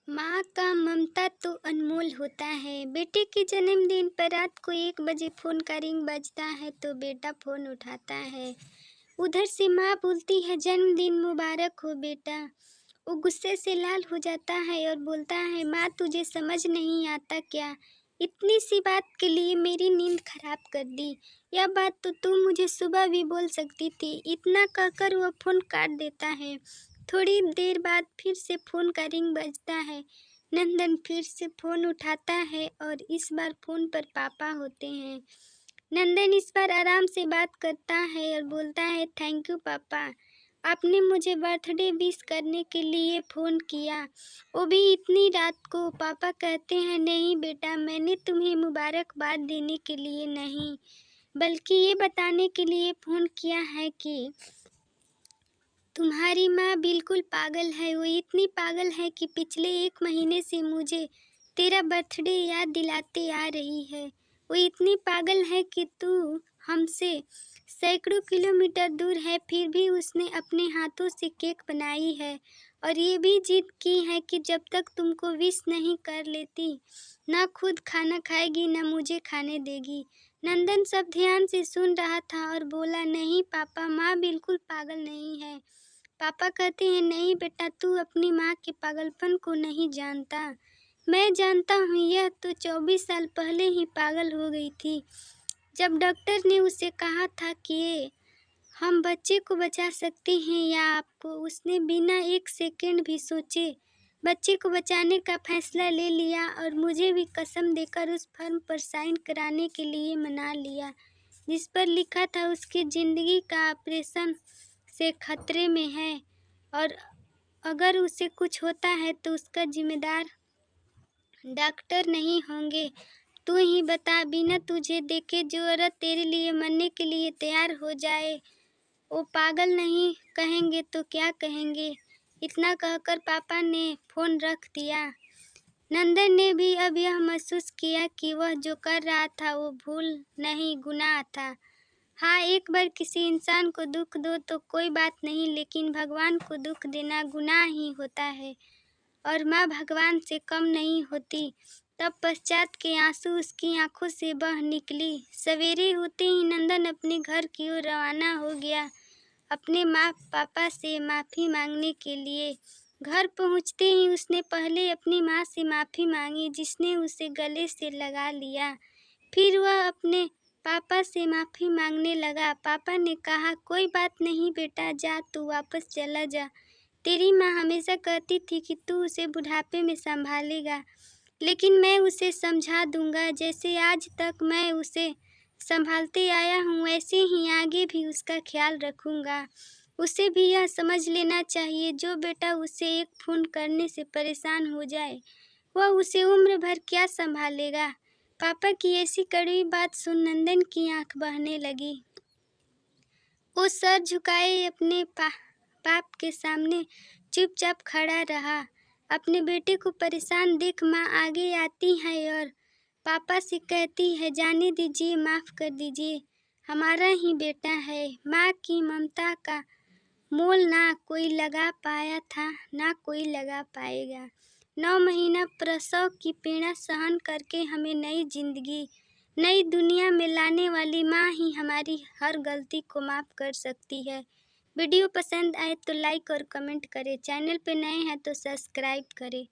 माँ का ममता तो अनमोल होता है। बेटे के जन्मदिन पर रात को 1 बजे फ़ोन का रिंग बजता है तो बेटा फ़ोन उठाता है। उधर से माँ बोलती है जन्मदिन मुबारक हो बेटा। वो गुस्से से लाल हो जाता है और बोलता है माँ तुझे समझ नहीं आता क्या? इतनी सी बात के लिए मेरी नींद खराब कर दी। यह बात तो तू मुझे सुबह भी बोल सकती थी। इतना कहकर वह फ़ोन काट देता है। थोड़ी देर बाद फिर से फ़ोन का रिंग बजता है। नंदन फिर से फ़ोन उठाता है और इस बार फ़ोन पर पापा होते हैं। नंदन इस बार आराम से बात करता है और बोलता है थैंक यू पापा। आपने मुझे बर्थडे विश करने के लिए फ़ोन किया, वो भी इतनी रात को। पापा कहते हैं नहीं बेटा, मैंने तुम्हें मुबारकबाद देने के लिए नहीं, बल्कि ये बताने के लिए फ़ोन किया है कि तुम्हारी माँ बिल्कुल पागल है। वो इतनी पागल है कि पिछले 1 महीने से मुझे तेरा बर्थडे याद दिलाते आ रही है। वो इतनी पागल है कि तू हमसे सैकड़ों किलोमीटर दूर है, फिर भी उसने अपने हाथों से केक बनाई है और ये भी जिद की है कि जब तक तुमको विश नहीं कर लेती, ना खुद खाना खाएगी ना मुझे खाने देगी। नंदन सब ध्यान से सुन रहा था और बोला नहीं पापा, माँ बिल्कुल पागल नहीं है। पापा कहते हैं नहीं बेटा, तू अपनी माँ के पागलपन को नहीं जानता। मैं जानता हूँ, यह तो 24 साल पहले ही पागल हो गई थी। जब डॉक्टर ने उसे कहा था कि ये हम बच्चे को बचा सकते हैं या आपको, उसने बिना 1 सेकंड भी सोचे बच्चे को बचाने का फैसला ले लिया और मुझे भी कसम देकर उस फॉर्म पर साइन कराने के लिए मना लिया जिस पर लिखा था उसकी ज़िंदगी का ऑपरेशन से खतरे में है और अगर उसे कुछ होता है तो उसका जिम्मेदार डॉक्टर नहीं होंगे। तू ही बता, बिना तुझे देखे जो औरत तेरे लिए मरने के लिए तैयार हो जाए, वो पागल नहीं कहेंगे तो क्या कहेंगे? इतना कहकर पापा ने फ़ोन रख दिया। नंदन ने भी अब यह महसूस किया कि वह जो कर रहा था वो भूल नहीं, गुनाह था। हाँ, एक बार किसी इंसान को दुख दो तो कोई बात नहीं, लेकिन भगवान को दुख देना गुनाह ही होता है और माँ भगवान से कम नहीं होती। तब पश्चात के आंसू उसकी आंखों से बह निकली। सवेरे होते ही नंदन अपने घर की ओर रवाना हो गया, अपने माँ पापा से माफ़ी मांगने के लिए। घर पहुँचते ही उसने पहले अपनी माँ से माफ़ी मांगी, जिसने उसे गले से लगा लिया। फिर वह अपने पापा से माफ़ी मांगने लगा। पापा ने कहा कोई बात नहीं बेटा, जा तू वापस चला जा। तेरी माँ हमेशा कहती थी कि तू उसे बुढ़ापे में संभालेगा, लेकिन मैं उसे समझा दूंगा। जैसे आज तक मैं उसे संभालते आया हूँ, वैसे ही आगे भी उसका ख्याल रखूंगा। उसे भी यह समझ लेना चाहिए, जो बेटा उसे एक फ़ोन करने से परेशान हो जाए, वह उसे उम्र भर क्या संभालेगा। पापा की ऐसी कड़वी बात सुन नंदन की आंख बहने लगी। वो सर झुकाए अपने बाप के सामने चुपचाप खड़ा रहा। अपने बेटे को परेशान देख माँ आगे आती है और पापा से कहती है जाने दीजिए, माफ़ कर दीजिए, हमारा ही बेटा है। माँ की ममता का मोल ना कोई लगा पाया था, ना कोई लगा पाएगा। 9 महीना प्रसव की पीड़ा सहन करके हमें नई जिंदगी, नई दुनिया में लाने वाली माँ ही हमारी हर गलती को माफ़ कर सकती है। वीडियो पसंद आए तो लाइक और कमेंट करें। चैनल पे नए हैं तो सब्सक्राइब करें।